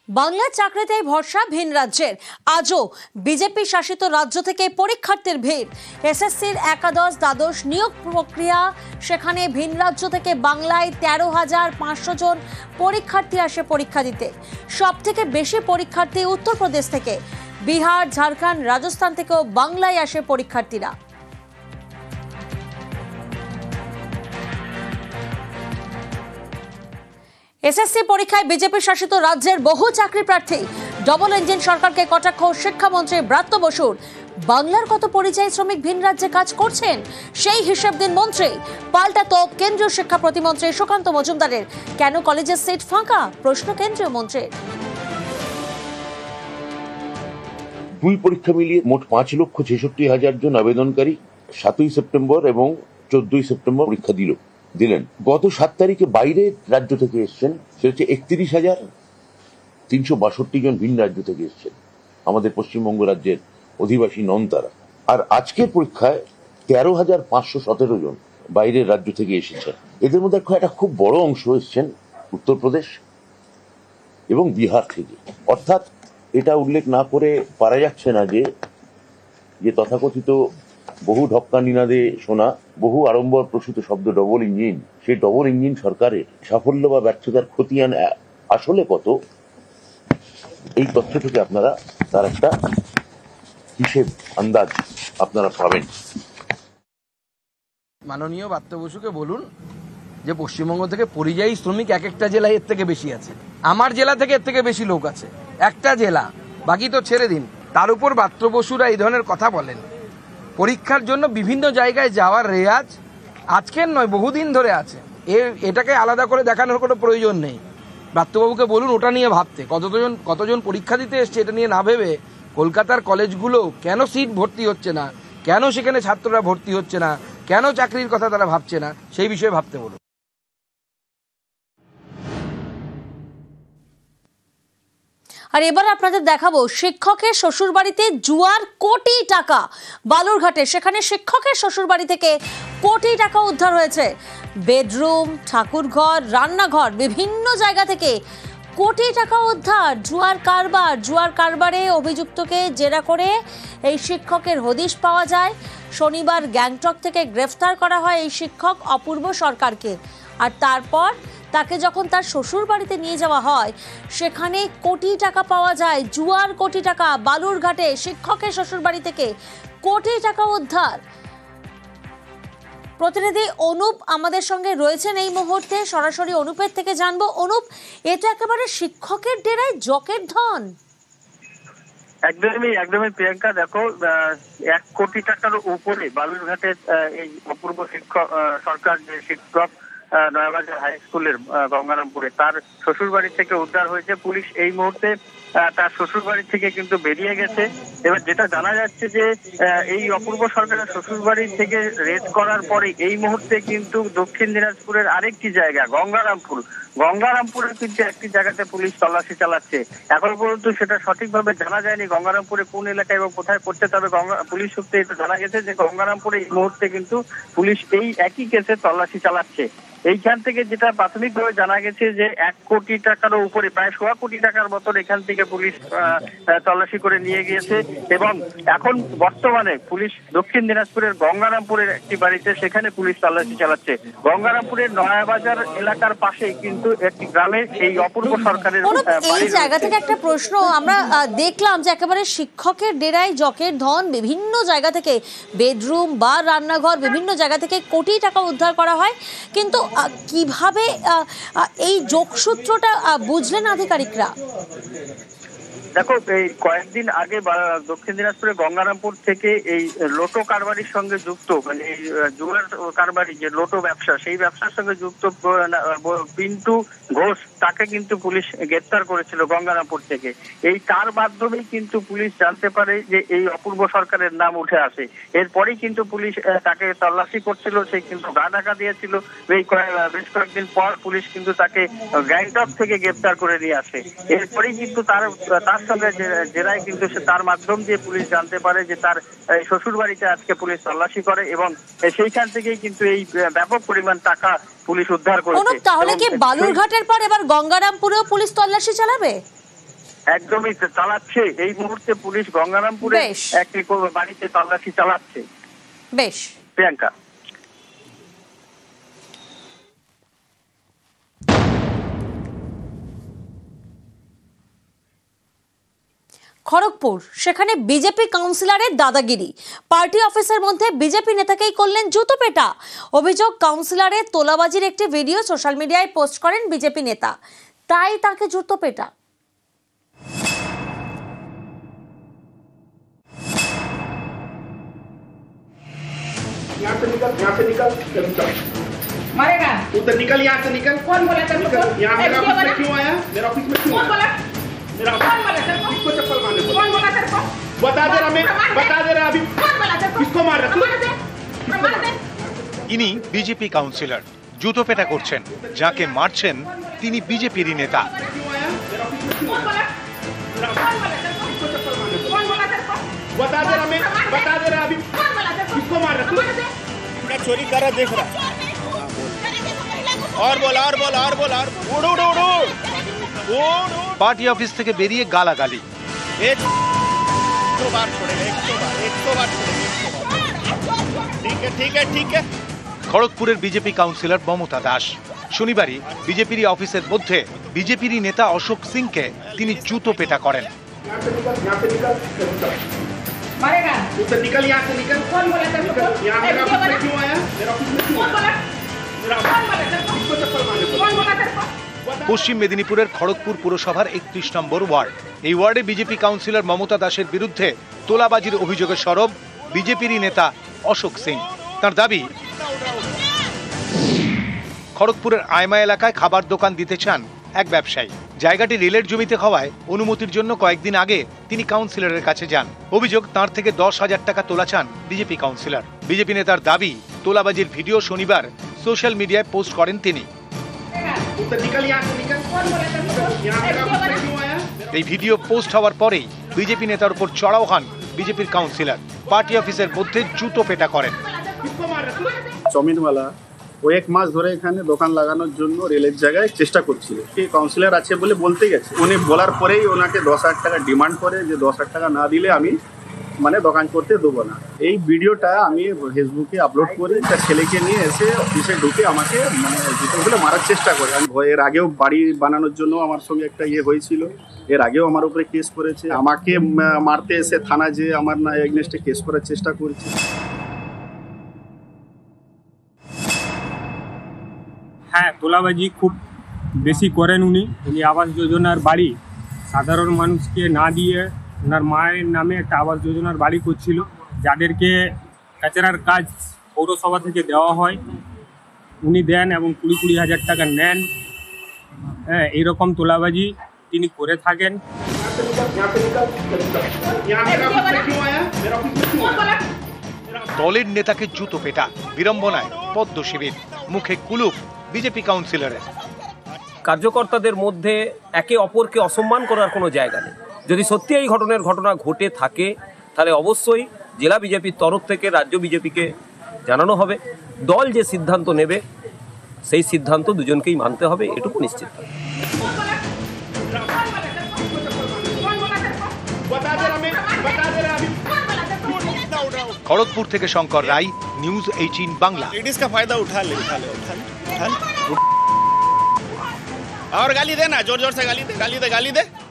বাংলা চাকরিতেই ভরসা ভিন রাজ্যের। আজও বিজেপি শাসিত রাজ্য থেকে পরীক্ষার্থীর ভিড়। এসএসসির একাদশ দ্বাদশ নিয়োগ প্রক্রিয়া, সেখানে ভিন রাজ্য থেকে বাংলায় 13,500 জন পরীক্ষার্থী আসে পরীক্ষা দিতে। সব থেকে বেশি পরীক্ষার্থী উত্তরপ্রদেশ থেকে। বিহার, ঝাড়খণ্ড, রাজস্থান থেকেও বাংলায় আসে পরীক্ষার্থীরা। এসএসসি পরীক্ষায় বিজেপি শাসিত রাজ্যের বহু চাকরি প্রার্থী। ডবল ইঞ্জিন সরকারকে কটাক্ষ শিক্ষামন্ত্রী ব্রাত্য বসুর। বাংলার কত পরিযায়ী শ্রমিক ভিন রাজ্যে কাজ করছেন সেই হিসেব দিন মন্ত্রী। পাল্টা তো কেন্দ্রীয় শিক্ষা প্রতিমন্ত্রী সুকান্ত মজুমদারের। কেন কলেজের সিট ফাঁকা, প্রশ্ন কেন্দ্রীয় মন্ত্রীর। দুই পরীক্ষা মিলিয়ে মোট 5,66,000 জন আবেদনকারী 7ই সেপ্টেম্বর এবং 14ই সেপ্টেম্বর পরীক্ষা দিলেন। গত 7 তারিখে বাইরের রাজ্য থেকে এসছেন, সে হচ্ছে 31,362 জন ভিন রাজ্য থেকে এসছেন। আমাদের পশ্চিমবঙ্গ রাজ্যের অধিবাসী নন তারা। আর আজকের পরীক্ষায় 13,517 জন বাইরের রাজ্য থেকে এসেছেন। এদের মধ্যে একটা খুব বড় অংশ এসছেন উত্তরপ্রদেশ এবং বিহার থেকে। অর্থাৎ এটা উল্লেখ না করে পারা যাচ্ছে না যে তথাকথিত বহু ঢক্কা নিনাদে শোনা, বহু আড়ম্বর প্রসূত শব্দ ডবল ইঞ্জিন, সেই ডবল ইঞ্জিন সরকারের সাফল্য বা ব্যর্থতার খতিয়ান আসলে কত, এই তথ্য থেকে আপনারা তার একটা হিসেব আন্দাজ আপনারা পাবেন। মাননীয় ব্রাত্য বসুকে বলুন যে পশ্চিমবঙ্গ থেকে পরিযায়ী শ্রমিক এক একটা জেলায় এর থেকে বেশি আছে। আমার জেলা থেকে এর থেকে বেশি লোক আছে, একটা জেলা, বাকি তো ছেড়ে দিন। তার উপর ব্রাত্য বসুরা এই ধরনের কথা বলেন। পরীক্ষার জন্য বিভিন্ন জায়গায় যাওয়ার রেয়াজ আজকের নয়, বহুদিন ধরে আছে। এটাকে আলাদা করে দেখানোর কোনো প্রয়োজন নেই। ব্রাত্যবাবুকে বলুন ওটা নিয়ে ভাবতে। কতজন পরীক্ষা দিতে এসছে এটা নিয়ে না ভেবে কলকাতার কলেজগুলো কেন সিট ভর্তি হচ্ছে না, কেন সেখানে ছাত্ররা ভর্তি হচ্ছে না, কেন চাকরির কথা তারা ভাবছে না, সেই বিষয়ে ভাবতে বলুন। আর এবার আপনাদের দেখাবো শিক্ষকের শ্বশুরবাড়িতে জুয়ার কোটি টাকা। বালুরঘাটে সেখানে শিক্ষকের শ্বশুরবাড়ি থেকে কোটি টাকা উদ্ধার হয়েছে। বেডরুম, ঠাকুরঘর, রান্নাঘর, বিভিন্ন জায়গা থেকে কোটি টাকা উদ্ধার। জুয়ার কারবারে অভিযুক্তকে জেরা করে এই শিক্ষকের হদিশ পাওয়া যায়। শনিবার গ্যাংটক থেকে গ্রেফতার করা হয় এই শিক্ষক অপূর্ব সরকারকে। আর তারপর তাকে যখন তার শ্বশুর বাড়িতে নিয়ে যাওয়া হয়, সেখানে কোটি টাকা পাওয়া যায়। জুয়ার কোটি টাকা। বালুরঘাটে শিক্ষকের শ্বশুর বাড়ি থেকে কোটি টাকা উদ্ধার। প্রতিনিধি অনুপ আমাদের সঙ্গে রয়েছেন এই মুহূর্তে, সরাসরি অনুপের থেকে জানবো। অনুপ, এটা একেবারে শিক্ষকের ডেরায় জকের ধন। একদমই প্রিয়াঙ্কা, দেখো 1 কোটি টাকার উপরে বালুরঘাটের এই অপূর্ব সরকার যে শিক্ষক নয়াবাজার হাই স্কুলের গঙ্গারামপুরে, তার শ্বশুর বাড়ি থেকে উদ্ধার হয়েছে। পুলিশ এই মুহূর্তে তার শ্বশুর বাড়ি থেকে কিন্তু বেরিয়ে গেছে। এবার যেটা জানা যাচ্ছে যে এই অপূর্ব সরকারের শ্বশুর বাড়ি থেকে রেড করার পরে এই মুহূর্তে কিন্তু দক্ষিণ দিনাজপুরের আরেকটি জায়গা গঙ্গারামপুরে কিন্তু একটি জায়গাতে পুলিশ তল্লাশি চালাচ্ছে। এখনো পর্যন্ত সেটা সঠিকভাবে জানা যায়নি গঙ্গারামপুরে কোন এলাকায় এবং কোথায় পড়ছে। তবে পুলিশ সূত্রে এটা জানা গেছে যে গঙ্গারামপুরে এই মুহূর্তে কিন্তু পুলিশ এই একই কেসে তল্লাশি চালাচ্ছে। এইখান থেকে যেটা প্রাথমিকভাবে জানা গেছে যে 1 কোটি টাকারও উপরে, প্রায় 1.25 কোটি টাকার মতন এখান থেকে পুলিশ তল্লাশি করে নিয়ে গিয়েছে। এবং এখন বর্তমানে পুলিশ দক্ষিণ দিনাজপুরের গঙ্গারামপুরের একটি বাড়িতে, সেখানে পুলিশ তল্লাশি চালাচ্ছে। গঙ্গারামপুরের নয়াবাজার এলাকার পাশে কিন্তু একটি গ্রামে এই অপূর্ব সরকারের এই জায়গা থেকে একটা প্রশ্ন আমরা দেখলাম যে একেবারে শিক্ষকের ডেরায় জকের ধন। বিভিন্ন জায়গা থেকে বেডরুম বা রান্নাঘর, বিভিন্ন জায়গা থেকে কোটি টাকা উদ্ধার করা হয়। কিন্তু কিভাবে এই যোগসূত্রটা বুঝলেন আধিকারিকরা? দেখো, এই কয়েকদিন আগে দক্ষিণ দিনাজপুরের গঙ্গারামপুর থেকে এই লোটো কারবারির সঙ্গে যুক্ত, মানে এই জুয়ার কারবারি, যে লোটো ব্যবসা, সেই ব্যবসার সঙ্গে যুক্ত পিন্টু ঘোষ, তাকে কিন্তু পুলিশ গ্রেপ্তার করেছিল গঙ্গারামপুর থেকে। তার মাধ্যমেই কিন্তু পুলিশ জানতে পারে যে এই অপূর্ব সরকারের নাম উঠে আসে। এরপরেই কিন্তু পুলিশ তাকে তল্লাশি করছিল, সে কিন্তু গা ঢাকা দিয়েছিল। বেশ কয়েকদিন পর পুলিশ কিন্তু তাকে গ্যাংটক থেকে গ্রেপ্তার করে নিয়ে আসে। এরপরেই কিন্তু তার সঙ্গে জেরায় কিন্তু তার মাধ্যম দিয়ে পুলিশ জানতে পারে যে তার শ্বশুর বাড়িতে আজকে পুলিশ তল্লাশি করে এবং সেইখান থেকেই কিন্তু এই ব্যাপক পরিমাণ টাকা পুলিশ উদ্ধার করেছে। তাহলে কি বালুরঘাটের পর এবার গঙ্গারামপুরেও পুলিশ তল্লাশি চালাবে? একদমই চালাচ্ছে। এই মুহূর্তে পুলিশ গঙ্গারামপুরে বেশ। একটি বাড়িতে তল্লাশি চালাচ্ছে। বেশ, প্রিয়াঙ্কা। খড়গপুর, সেখানে বিজেপি কাউন্সিলরের দাদাগিরি। পার্টি অফিসের মধ্যে বিজেপি নেতাকেই করলেন জুতো পেটা। অভিযোগ, কাউন্সিলরের তোলাবাজির একটি ভিডিও সোশ্যাল মিডিয়ায় পোস্ট করেন বিজেপি নেতা, তাই তাকে জুতো পেটা। यहाँ से निकल मारेगा। उधर निकल, यहाँ से निकल। कौन बोला तेरे को? कौन? यहाँ मेरा ऐसे ऑफिस में बोला? क्यों आया? मेरा ऑफिस में क्यों कौन आया? बोला? मेरा कौन बोला तेरे को? किसको चप्पल मारने बोला? कौन बोला तेरे को? बता दे रहा मैं, बता दे रहा अभी। कौन बोला तेरे को? किसको मार रहा तू? मार दे, मार दे। ইনি বিজেপি কাউন্সিলর, জুতোপেটা করছেন। যাকে মারছেন তিনি বিজেপিরই নেতা। क्यों आया? मेरा ऑफिस में क्यों कौन आया? बोला? कौन बोला तेरे को? किसको चप्पल मारने बोला? कौन बोला तेरे को? बता दे रहा मैं, बता दे रहा अभी। कौन बोला तेरे को? किसको मार रहा तू? मार दे। मैं चोरी कर रहा देख रहा। और बोल, और बोल, और बोल, और उड़ उड़ उड़ उड़ পার্টি অফিস থেকে বেরিয়ে গালাগালি। एक तो बार छोड़ेगा, एक तो बार छोड़ेगा। ठीक है ठीक है। খড়গপুরের বিজেপি কাউন্সিলর মমতা দাস শনিবারই বিজেপির অফিসের মধ্যে বিজেপির নেতা অশোক সিংকে তিনি জুতো পেটা করেন। यहाँ से निकल, यहाँ से निकल। मारेगा। उधर निकल, यहाँ से निकल। कौन बोला तेरे को? कौन? यहाँ मेरा ऐसे ऑफिस में बोला? क्यों आया? मेरा ऑफिस में क्यों कौन आया? बोला? मेरा कौन बोला तेरे को? किसको चप्पल मारने बोला? कौन बोला तेरे को? পশ্চিম মেদিনীপুরের খড়গপুর পুরসভার 31 নম্বর ওয়ার্ড। এই ওয়ার্ডে বিজেপি কাউন্সিলর মমতা দাসের বিরুদ্ধে তোলাবাজির অভিযোগে সরব বিজেপির নেতা অশোক সিং। তার দাবি, খড়গপুরের আয়মা এলাকায় খাবার দোকান দিতে চান এক ব্যবসায়ী। জায়গাটি রেলের জমিতে হওয়ায় অনুমতির জন্য কয়েকদিন আগে তিনি কাউন্সিলরের কাছে যান। অভিযোগ, তার থেকে 10,000 টাকা তোলা চান বিজেপি কাউন্সিলর। বিজেপি নেতার দাবি, তোলাবাজির ভিডিও শনিবার সোশ্যাল মিডিয়ায় পোস্ট করেন তিনি। उधर निकल, यहाँ से निकल। कौन बोला तेरे को? यहाँ मेरा ऐसे ऑफिस बोला? में क्यों आया? এই ভিডিও পোস্ট হওয়ার পরেই বিজেপি নেতার উপর চড়াও হন বিজেপির কাউন্সিলর। পার্টি অফিসের মধ্যে জুতো পেটা করেন। किसको मार रहा तू? চাউমিনওয়ালা ও 1 মাস ধরে এখানে দোকান লাগানোর জন্য রেলের জায়গায় চেষ্টা করছিল। এই কাউন্সিলর আছে বলে বলতে গেছে, উনি বলার পরেই ওনাকে 10,000 টাকা ডিমান্ড করে যে 10,000 টাকা না দিলে আমি দোকান করতে দেবো না। এই ভিডিওটা আমি ফেসবুকে আপলোড করে তার ছেলেকে নিয়ে এসে অফিসে ঢুকে আমাকে জুতোগুলো মারার চেষ্টা করে। আমি এর আগেও বাড়ি বানানোর জন্য আমার সঙ্গে একটা হয়েছিল, এর আগেও আমার উপরে কেস করেছে। আমাকে মারতে এসে থানা যে আমার না এগনেস্টে কেস করার চেষ্টা করেছে। হ্যাঁ, তোলাবাজি খুব বেশি করেন উনি। আবাস যোজনার বাড়ি সাধারণ মানুষকে না দিয়ে ওনার মায়ের নামে একটা আবাস যোজনার বাড়ি করছিল, যাদেরকে কাচরার কাজ পৌরসভা থেকে দেওয়া হয় উনি দেন এবং 20,000 টাকা নেন। হ্যাঁ, এইরকম তোলাবাজি তিনি করে থাকেন। यहाँ से निकल। यहाँ मेरा ऑफिस में क्यों आया? मेरा ऑफिस में क्यों कौन आया? बोला? দলের নেতাকে জুতো পেটা, বিড়ম্বনায় পদ্ম শিবির, মুখে কুলুপ বিজেপি কাউন্সিলরের। কার্যকর্তাদের মধ্যে একে অপরকে অসম্মান করার কোনো জায়গা নেই। যদি সত্যি এই ঘটনা ঘটে থাকে তাহলে অবশ্যই জেলা বিজেপির তরফ থেকে রাজ্য বিজেপিকে জানানো হবে। দল যে সিদ্ধান্ত নেবে সেই সিদ্ধান্ত দুজনকেই মানতে হবে, এটুকু নিশ্চিত। बता दे रहा मैं, बता दे रहा अभी। খড়গপুর থেকে শঙ্কর রায়, নিউজ 18 বাংলা। लेडीज का फायदा उठा ले। और गाली दे ना, जोर जोर से गाली दे।